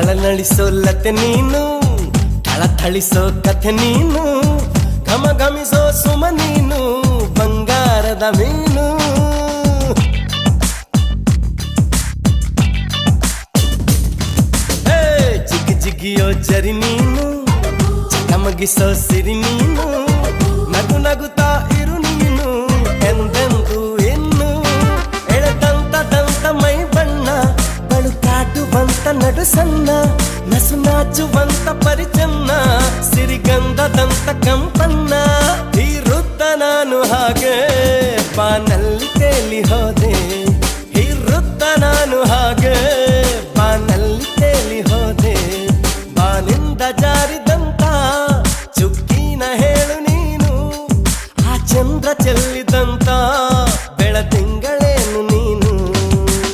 ಥಳನಳಿಸೋ ಲತೆ ನೀನು, ಥಳಿಸೋ ಕಥೆ ನೀನು, ಘಮ ಘಮಿಸೋ ಸುಮ ನೀನು, ಬಂಗಾರದ ಮೀನು. ಜಿಗಿ ಜಿಗಿಯೋ ಜರಿ ನೀನು, ಚಕಮಗಿಸೋ ಸಿರಿ ನೀನು, ನಗು ನಗುತ್ತಾ ಇರು ನೀನು ಎಂದೆಂದು ಇನ್ನು. ಎಳೆದಂತ ಮೈ ಬಣ್ಣ, ಬಳುಕಾಟುವಂತ ನಡು ಸಣ್ಣ, ನಸು ನಾಚುವಂತ ಪರಿಚನ್ನ, ಸಿರಿಗಂಧದಂತ ಕಂಪನ್ನ. ಈ ವೃತ್ತ ನಾನು ಹಾಗೆ ಬಾನಲ್ಲಿ ತೇಲಿ ಹೋದೆ,